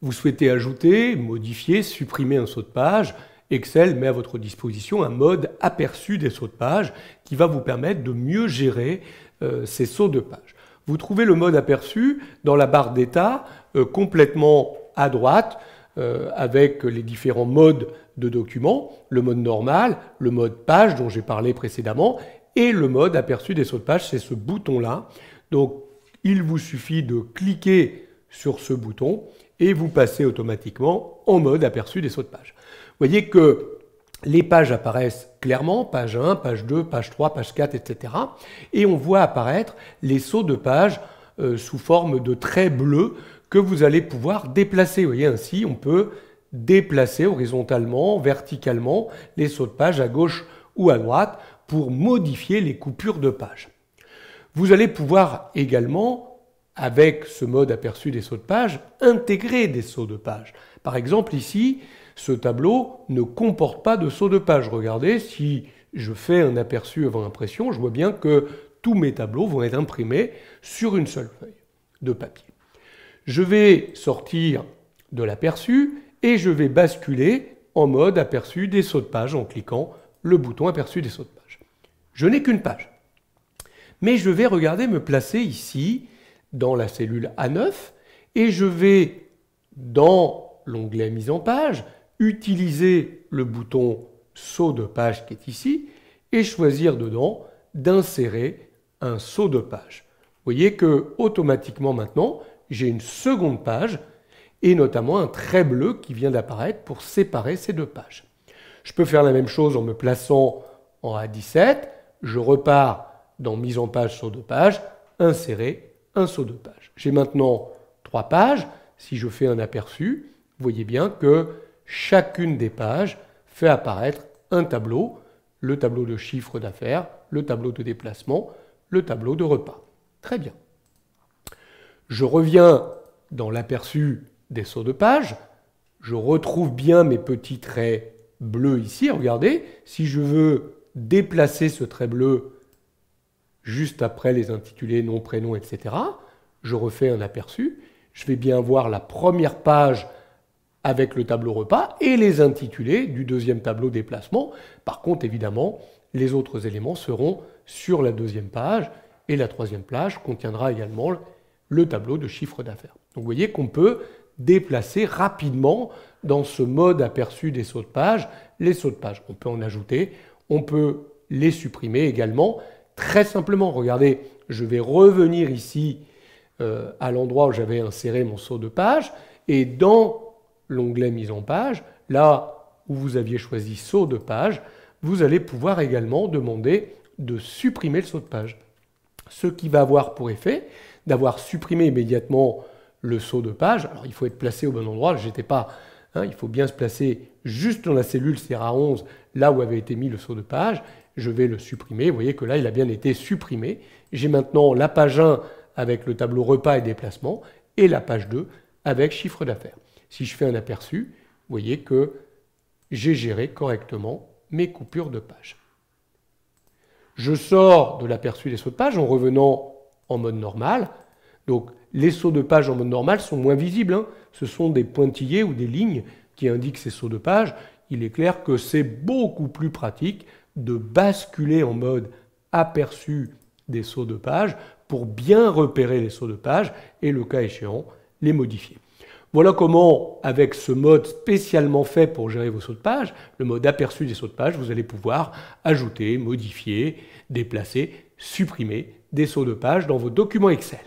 Vous souhaitez ajouter, modifier, supprimer un saut de page. Excel met à votre disposition un mode aperçu des sauts de page qui va vous permettre de mieux gérer ces sauts de page. Vous trouvez le mode aperçu dans la barre d'état complètement à droite avec les différents modes de document, le mode normal, le mode page dont j'ai parlé précédemment et le mode aperçu des sauts de page, c'est ce bouton-là. Donc il vous suffit de cliquer sur ce bouton et vous passez automatiquement en mode aperçu des sauts de page. Vous voyez que les pages apparaissent clairement, page 1, page 2, page 3, page 4, etc. Et on voit apparaître les sauts de page sous forme de traits bleus que vous allez pouvoir déplacer. Vous voyez, ainsi, on peut déplacer horizontalement, verticalement les sauts de page à gauche ou à droite pour modifier les coupures de page. Vous allez pouvoir également, avec ce mode aperçu des sauts de page, intégrer des sauts de page. Par exemple, ici, ce tableau ne comporte pas de saut de page. Regardez, si je fais un aperçu avant impression, je vois bien que tous mes tableaux vont être imprimés sur une seule feuille de papier. Je vais sortir de l'aperçu et je vais basculer en mode aperçu des sauts de page en cliquant le bouton aperçu des sauts de page. Je n'ai qu'une page. Mais je vais regarder me placer ici dans la cellule A9 et je vais dans l'onglet mise en page utiliser le bouton saut de page qui est ici et choisir dedans d'insérer un saut de page. Vous voyez que automatiquement maintenant j'ai une seconde page et notamment un trait bleu qui vient d'apparaître pour séparer ces deux pages. Je peux faire la même chose en me plaçant en A17, je repars dans mise en page saut de page, insérer un saut de page. J'ai maintenant 3 pages. Si je fais un aperçu, vous voyez bien que chacune des pages fait apparaître un tableau, le tableau de chiffre d'affaires, le tableau de déplacement, le tableau de repas. Très bien. Je reviens dans l'aperçu des sauts de page. Je retrouve bien mes petits traits bleus ici. Regardez, si je veux déplacer ce trait bleu juste après les intitulés, nom, prénom, etc., je refais un aperçu. Je vais bien voir la première page avec le tableau repas et les intitulés du deuxième tableau déplacement. Par contre, évidemment, les autres éléments seront sur la deuxième page et la troisième page contiendra également le tableau de chiffre d'affaires. Donc vous voyez qu'on peut déplacer rapidement dans ce mode aperçu des sauts de page les sauts de page. On peut en ajouter, on peut les supprimer également très simplement. Regardez, je vais revenir ici à l'endroit où j'avais inséré mon saut de page et dans l'onglet mise en page, là où vous aviez choisi saut de page, vous allez pouvoir également demander de supprimer le saut de page. Ce qui va avoir pour effet d'avoir supprimé immédiatement le saut de page. Alors il faut être placé au bon endroit, j'étais pas, il faut bien se placer juste dans la cellule CRA11, là où avait été mis le saut de page. Je vais le supprimer, vous voyez que là il a bien été supprimé. J'ai maintenant la page 1 avec le tableau repas et déplacement et la page 2 avec chiffre d'affaires. Si je fais un aperçu, vous voyez que j'ai géré correctement mes coupures de page. Je sors de l'aperçu des sauts de page en revenant en mode normal. Donc les sauts de page en mode normal sont moins visibles. Ce sont des pointillés ou des lignes qui indiquent ces sauts de page. Il est clair que c'est beaucoup plus pratique de basculer en mode aperçu des sauts de page pour bien repérer les sauts de page et, le cas échéant, les modifier. Voilà comment, avec ce mode spécialement fait pour gérer vos sauts de page, le mode aperçu des sauts de page, vous allez pouvoir ajouter, modifier, déplacer, supprimer des sauts de page dans vos documents Excel.